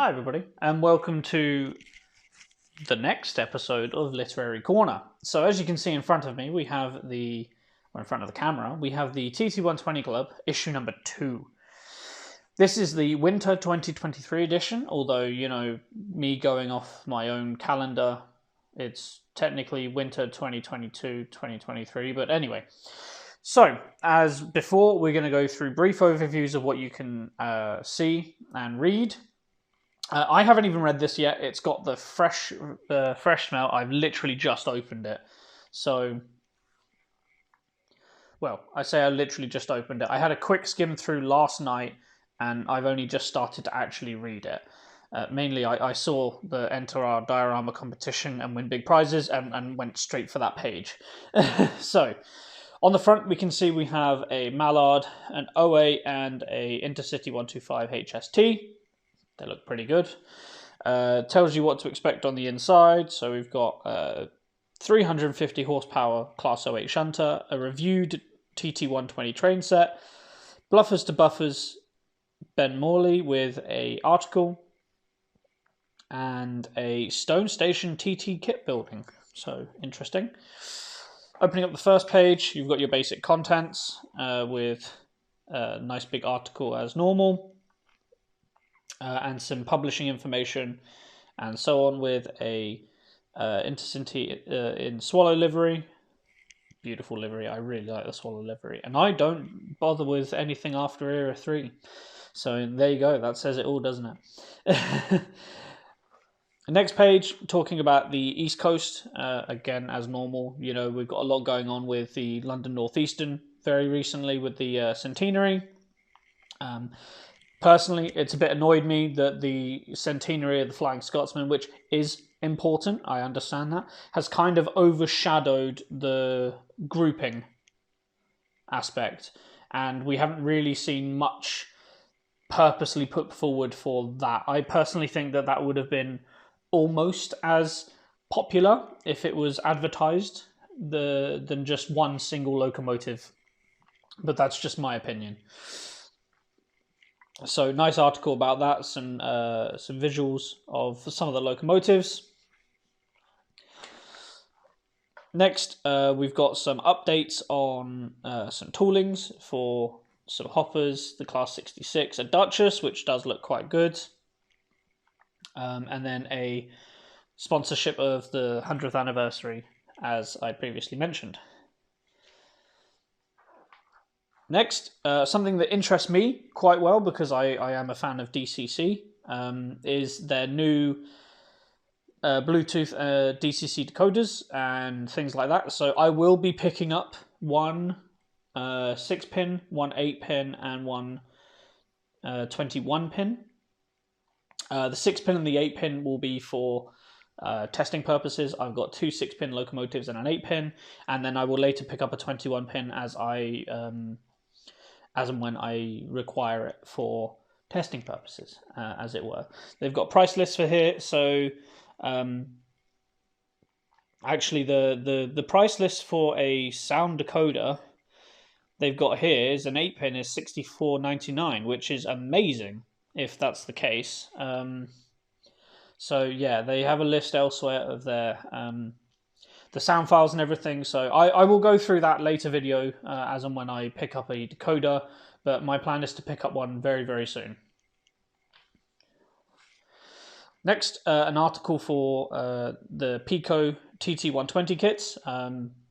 Hi everybody, and welcome to the next episode of Literary Corner. So as you can see in front of me, we have in front of the camera, we have the TT120 Club, issue number 2. This is the Winter 2023 edition, although, you know, me going off my own calendar, it's technically Winter 2022-2023, but anyway. So, as before, we're going to go through brief overviews of what you can see and read. I haven't even read this yet. It's got the fresh smell. I've literally just opened it. So, well, I say I literally just opened it. I had a quick skim through last night, and I've only just started to actually read it. Mainly, I saw the enter our diorama competition and win big prizes, and went straight for that page. So, on the front, we can see we have a Mallard, an OA, and a Intercity 125 HST. They look pretty good. Tells you what to expect on the inside. So we've got 350 horsepower Class 08 shunter, a reviewed TT120 train set, Bluffers to Buffers Ben Morley with a article, and a Stone Station TT kit building. So interesting. Opening up the first page, you've got your basic contents with a nice big article as normal. And some publishing information, and so on, with a Intercity in Swallow livery. Beautiful livery. I really like the Swallow livery, and I don't bother with anything after Era 3. So there you go. That says it all, doesn't it? Next page, talking about the East Coast. Again, as normal, you know, we've got a lot going on with the London Northeastern very recently with the centenary. Personally, it's a bit annoyed me that the centenary of the Flying Scotsman, which is important, I understand that, has kind of overshadowed the grouping aspect. And we haven't really seen much purposely put forward for that. I personally think that that would have been almost as popular if it was advertised than just one single locomotive. But that's just my opinion. So nice article about that, some visuals of some of the locomotives. Next, we've got some updates on some toolings for some hoppers, the Class 66, a Duchess, which does look quite good. And then a sponsorship of the 100th anniversary, as I previously mentioned. Next, something that interests me quite well, because I am a fan of DCC, is their new Bluetooth DCC decoders and things like that. So I will be picking up one 6-pin, one 8-pin, and one 21-pin. The 6-pin and the 8-pin will be for testing purposes. I've got two 6-pin locomotives and an 8-pin, and then I will later pick up a 21-pin as and when I require it for testing purposes, as it were. They've got price lists for here, so actually the price list for a sound decoder they've got here is an 8-pin is $64.99, which is amazing if that's the case. So yeah, they have a list elsewhere of their the sound files and everything, so I will go through that later video as and when I pick up a decoder, but my plan is to pick up one very, very soon. Next, an article for the Pico TT120 kits.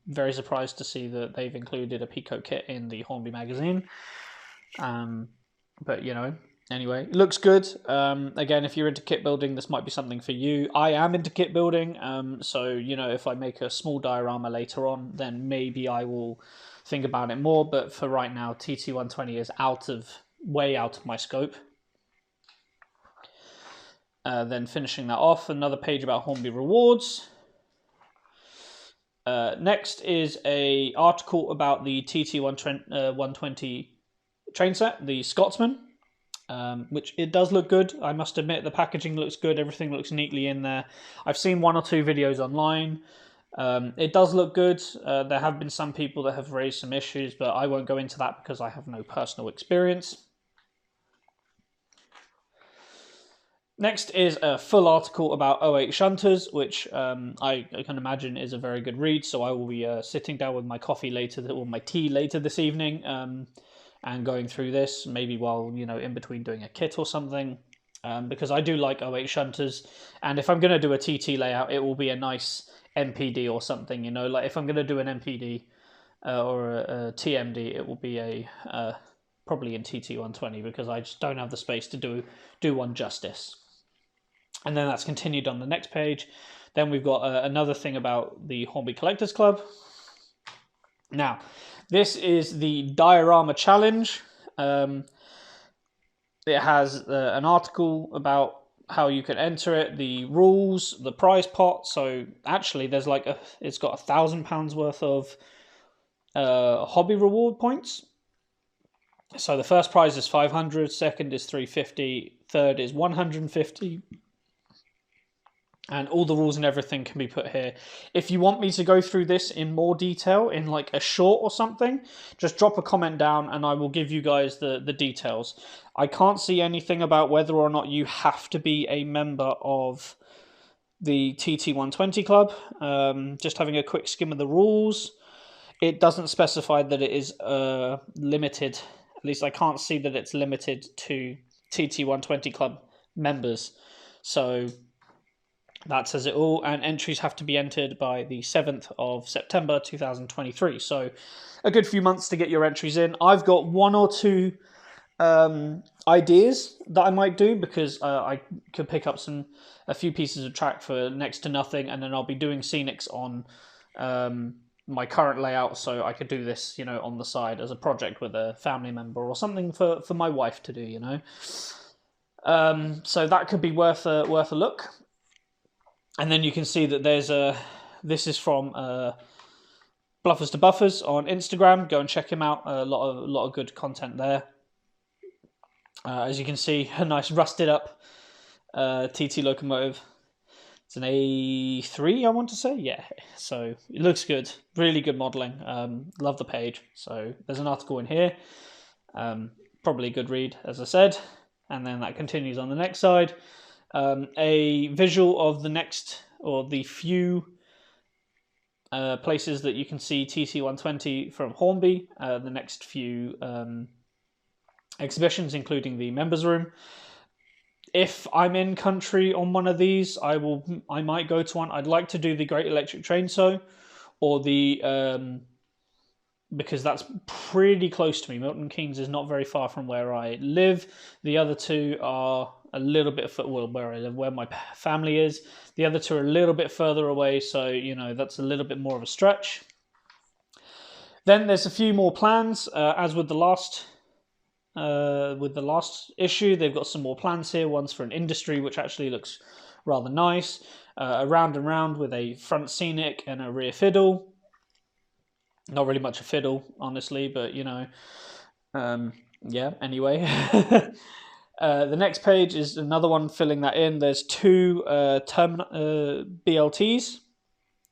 Very surprised to see that they've included a Pico kit in the Hornby magazine, but you know, anyway, it looks good. Again, if you're into kit building, this might be something for you. I am into kit building, so, you know, if I make a small diorama later on, then maybe I will think about it more. But for right now, TT120 is way out of my scope. Then finishing that off, another page about Hornby rewards. Next is an article about the TT120 train set, the Scotsman. Which it does look good. I must admit, the packaging looks good. Everything looks neatly in there. I've seen 1 or 2 videos online. It does look good. There have been some people that have raised some issues, but I won't go into that because I have no personal experience. Next is a full article about 08 shunters, which I can imagine is a very good read. So I will be sitting down with my coffee later, or my tea later this evening, and going through this, maybe while, you know, in between doing a kit or something, because I do like 08 shunters. And if I'm going to do a TT layout, it will be a nice MPD or something, you know, like if I'm going to do an MPD or a TMD, it will be a probably in TT120, because I just don't have the space to do one justice. And then that's continued on the next page. Then we've got another thing about the Hornby Collectors Club. Now, this is the Diorama Challenge. It has an article about how you can enter it, the rules, the prize pot. So actually, there's like it's got £1,000 worth of hobby reward points. So the first prize is 500, second is 350, third is 150. And all the rules and everything can be put here. If you want me to go through this in more detail, in like a short or something, just drop a comment down and I will give you guys the details. I can't see anything about whether or not you have to be a member of the TT120 club. Just having a quick skim of the rules. It doesn't specify that it is limited. At least I can't see that it's limited to TT120 club members. So that says it all, and entries have to be entered by the 7th of September 2023. So a good few months to get your entries in. I've got one or two ideas that I might do, because I could pick up a few pieces of track for next to nothing, and then I'll be doing scenics on my current layout, so I could do this, you know, on the side as a project with a family member or something for my wife to do, you know. So that could be worth a look. And then you can see that there's this is from Bluffers to Buffers on Instagram. Go and check him out. A lot of good content there. As you can see, a nice rusted up TT locomotive. It's an A3, I want to say. Yeah, so it looks good. Really good modelling. Love the page. So there's an article in here. Probably a good read, as I said. And then that continues on the next side. A visual of the next, or the few places that you can see TT120 from Hornby, the next few exhibitions, including the members room. If I'm in country on one of these, I might go to one. I'd like to do the Great Electric Train Show, or the because that's pretty close to me. Milton Keynes is not very far from where I live. The other two are a little bit where I live, where my family is. The other two are a little bit further away, so you know that's a little bit more of a stretch. Then there's a few more plans, as with the last issue. They've got some more plans here. One's for an industry, which actually looks rather nice. A round and round with a front scenic and a rear fiddle. Not really much a fiddle, honestly, but you know, yeah. Anyway. The next page is another one filling that in. There's two BLTs,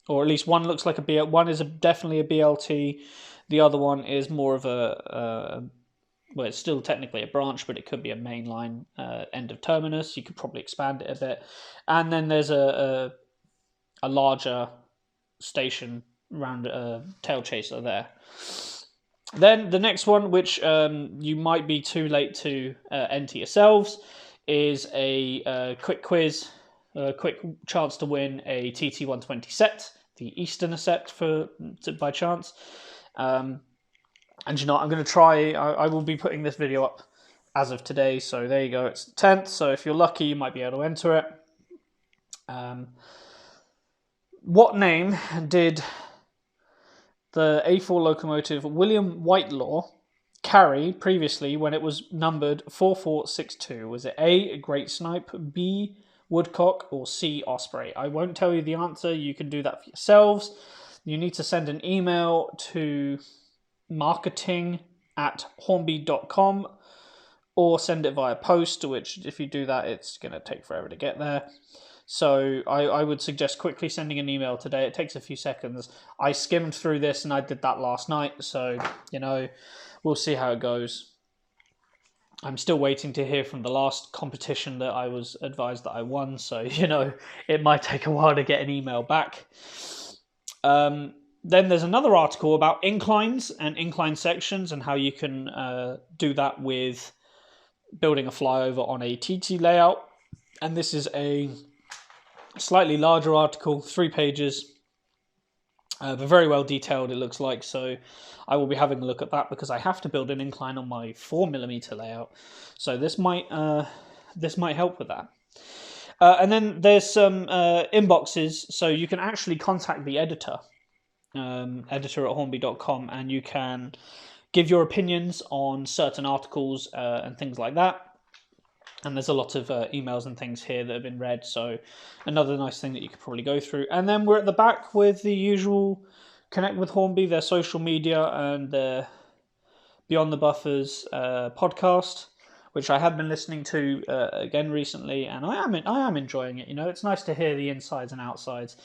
or at least one looks like a BLT. One is definitely a BLT. The other one is more of well, it's still technically a branch, but it could be a mainline end of terminus. You could probably expand it a bit. And then there's a larger station round tail chaser there. Then the next one, which you might be too late to enter yourselves, is a quick quiz, a quick chance to win a TT120 set, the Easterner set by chance. And you know what, I'm going to try, I will be putting this video up as of today, so there you go, it's the 10th, so if you're lucky you might be able to enter it. What name did the A4 locomotive William Whitelaw carry previously when it was numbered 4462? Was it A, Great Snipe, B, Woodcock, or C, Osprey? I won't tell you the answer. You can do that for yourselves. You need to send an email to marketing@hornby.com or send it via post, which if you do that, it's going to take forever to get there. So I would suggest quickly sending an email today. It takes a few seconds. I skimmed through this and I did that last night. So, you know, we'll see how it goes. I'm still waiting to hear from the last competition that I was advised that I won, so, you know, it might take a while to get an email back. Then there's another article about inclines and incline sections and how you can do that with building a flyover on a TT layout. And this is a slightly larger article, 3 pages, but very well detailed, it looks like. So I will be having a look at that because I have to build an incline on my 4mm layout. So this might help with that. And then there's some inboxes, so you can actually contact the editor, editor at hornby.com, and you can give your opinions on certain articles and things like that. And there's a lot of emails and things here that have been read, so another nice thing that you could probably go through. And then we're at the back with the usual Connect with Hornby, their social media, and their Beyond the Buffers podcast, which I have been listening to again recently, and I am enjoying it. You know, it's nice to hear the insides and outsides.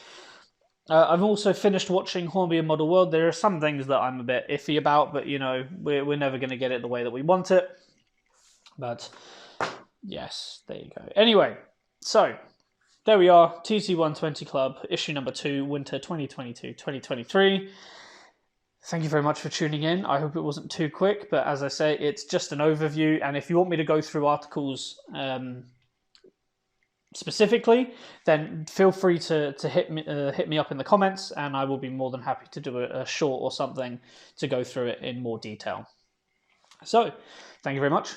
I've also finished watching Hornby and Model World. There are some things that I'm a bit iffy about, but, you know, we're never going to get it the way that we want it. But yes, there you go. Anyway, so there we are, TT120 Club, issue number 2, winter 2022-2023. Thank you very much for tuning in. I hope it wasn't too quick, but as I say, it's just an overview. And if you want me to go through articles specifically, then feel free to hit me up in the comments, and I will be more than happy to do a short or something to go through it in more detail. So, thank you very much.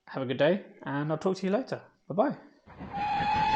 Have a good day, and I'll talk to you later. Bye-bye.